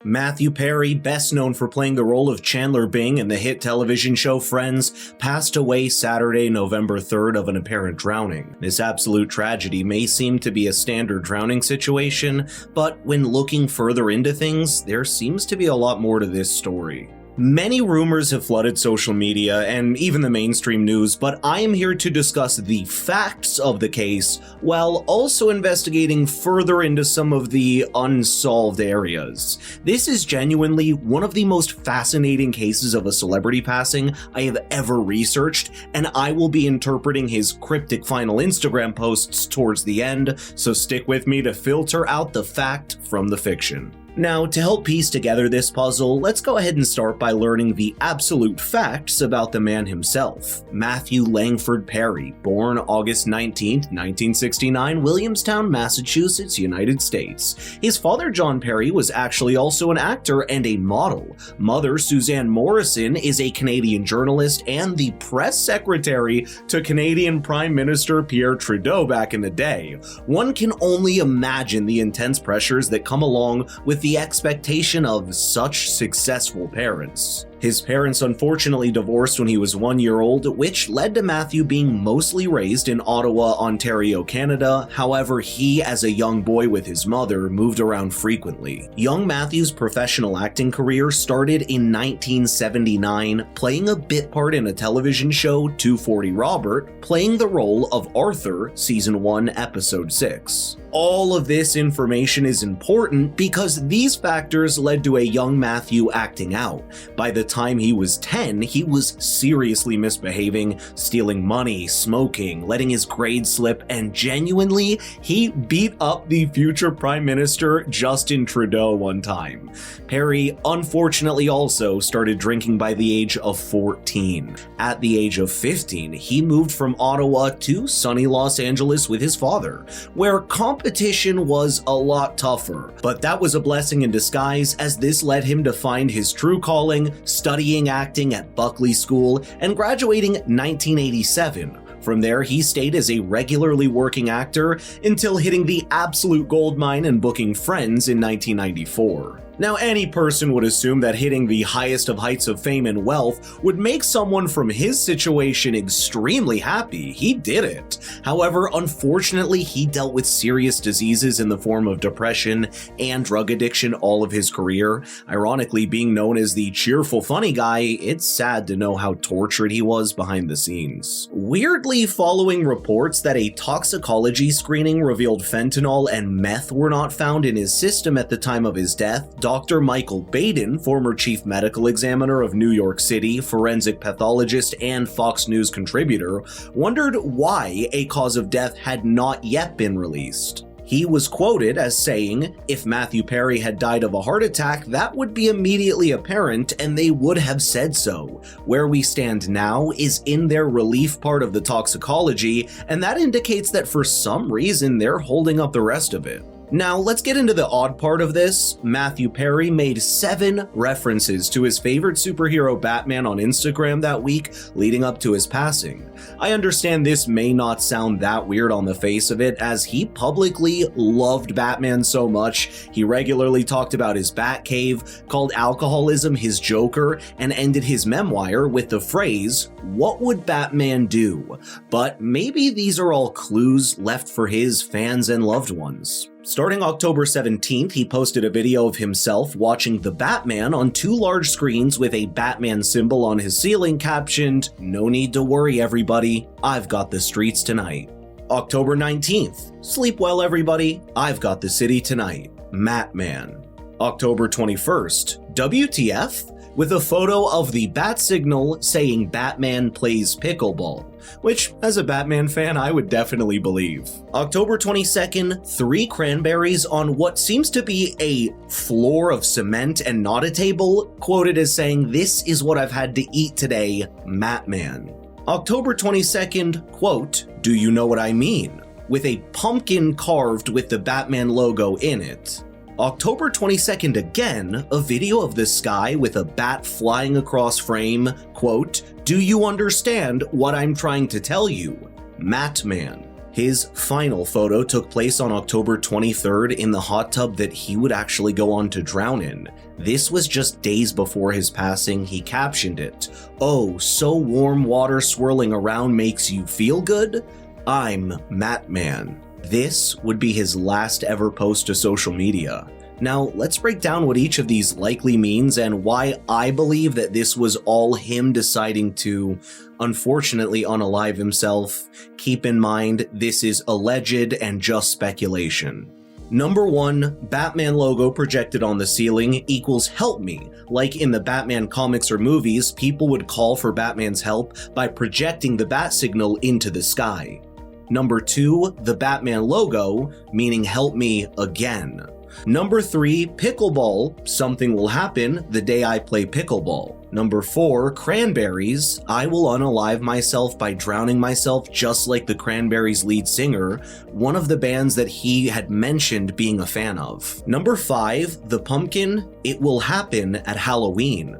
Matthew Perry, best known for playing the role of Chandler Bing in the hit television show Friends, passed away Saturday, November 3rd of an apparent drowning. This absolute tragedy may seem to be a standard drowning situation, but when looking further into things, there seems to be a lot more to this story. Many rumors have flooded social media and even the mainstream news, but I am here to discuss the facts of the case while also investigating further into some of the unsolved areas. This is genuinely one of the most fascinating cases of a celebrity passing I have ever researched, and I will be interpreting his cryptic final Instagram posts towards the end, so stick with me to filter out the fact from the fiction. Now, to help piece together this puzzle, let's go ahead and start by learning the absolute facts about the man himself. Matthew Langford Perry, born August 19, 1969, Williamstown, Massachusetts, United States. His father, John Perry, was actually also an actor and a model. Mother, Suzanne Morrison, is a Canadian journalist and the press secretary to Canadian Prime Minister Pierre Trudeau back in the day. One can only imagine the intense pressures that come along with the expectation of such successful parents. His parents unfortunately divorced when he was 1 year old, which led to Matthew being mostly raised in Ottawa, Ontario, Canada. However, he, as a young boy with his mother, moved around frequently. Young Matthew's professional acting career started in 1979, playing a bit part in a television show, 240 Robert, playing the role of Arthur, Season 1, Episode 6. All of this information is important because these factors led to a young Matthew acting out. By the time he was 10, he was seriously misbehaving, stealing money, smoking, letting his grades slip, and genuinely, he beat up the future Prime Minister Justin Trudeau one time. Perry unfortunately also started drinking by the age of 14. At the age of 15, he moved from Ottawa to sunny Los Angeles with his father, where competition was a lot tougher. But that was a blessing in disguise, as this led him to find his true calling, studying acting at Buckley School and graduating 1987. From there, he stayed as a regularly working actor until hitting the absolute goldmine and booking Friends in 1994. Now, any person would assume that hitting the highest of heights of fame and wealth would make someone from his situation extremely happy. He did it. However, unfortunately, he dealt with serious diseases in the form of depression and drug addiction all of his career. Ironically, being known as the cheerful, funny guy, it's sad to know how tortured he was behind the scenes. Weirdly, following reports that a toxicology screening revealed fentanyl and meth were not found in his system at the time of his death, Dr. Michael Baden, former chief medical examiner of New York City, forensic pathologist, and Fox News contributor, wondered why a cause of death had not yet been released. He was quoted as saying, "If Matthew Perry had died of a heart attack, that would be immediately apparent and they would have said so. Where we stand now is in their relief part of the toxicology, and that indicates that for some reason they're holding up the rest of it." Now, let's get into the odd part of this. Matthew Perry made 7 references to his favorite superhero Batman on Instagram that week leading up to his passing. I understand this may not sound that weird on the face of it, as he publicly loved Batman so much. He regularly talked about his Batcave, called alcoholism his Joker, and ended his memoir with the phrase, "What would Batman do?" But maybe these are all clues left for his fans and loved ones. Starting October 17th, he posted a video of himself watching The Batman on 2 large screens with a Batman symbol on his ceiling captioned, "No need to worry everybody, I've got the streets tonight." October 19th, "Sleep well everybody, I've got the city tonight, Matman." October 21st, "WTF?" with a photo of the bat signal saying Batman plays pickleball, which, as a Batman fan, I would definitely believe. October 22nd, 3 cranberries on what seems to be a floor of cement and not a table, quoted as saying, "This is what I've had to eat today, Matman." October 22nd, quote, "Do you know what I mean?" with a pumpkin carved with the Batman logo in it. October 22nd again, a video of the sky with a bat flying across frame, quote, "Do you understand what I'm trying to tell you? Matman." His final photo took place on October 23rd in the hot tub that he would actually go on to drown in. This was just days before his passing. He captioned it, "Oh, so warm water swirling around makes you feel good? I'm Matman." This would be his last ever post to social media. Now, let's break down what each of these likely means and why I believe that this was all him deciding to, unfortunately, unalive himself. Keep in mind, this is alleged and just speculation. Number 1, Batman logo projected on the ceiling equals help me. Like in the Batman comics or movies, people would call for Batman's help by projecting the bat signal into the sky. Number 2, the Batman logo, meaning help me again. Number 3, pickleball, something will happen the day I play pickleball. Number 4, cranberries, I will unalive myself by drowning myself just like the Cranberries lead singer, one of the bands that he had mentioned being a fan of. Number 5, the pumpkin, it will happen at Halloween.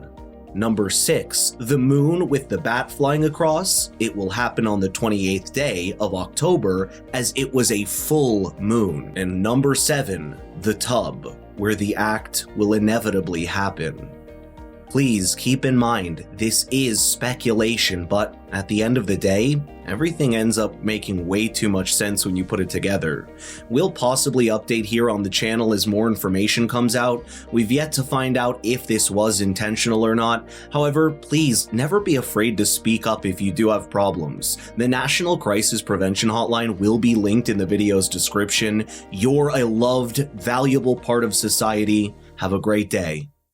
Number 6, the moon with the bat flying across, it will happen on the 28th day of October as it was a full moon. And number 7, the tub, where the act will inevitably happen. Please keep in mind, this is speculation, but at the end of the day, everything ends up making way too much sense when you put it together. We'll possibly update here on the channel as more information comes out. We've yet to find out if this was intentional or not. However, please never be afraid to speak up if you do have problems. The National Crisis Prevention Hotline will be linked in the video's description. You're a loved, valuable part of society. Have a great day.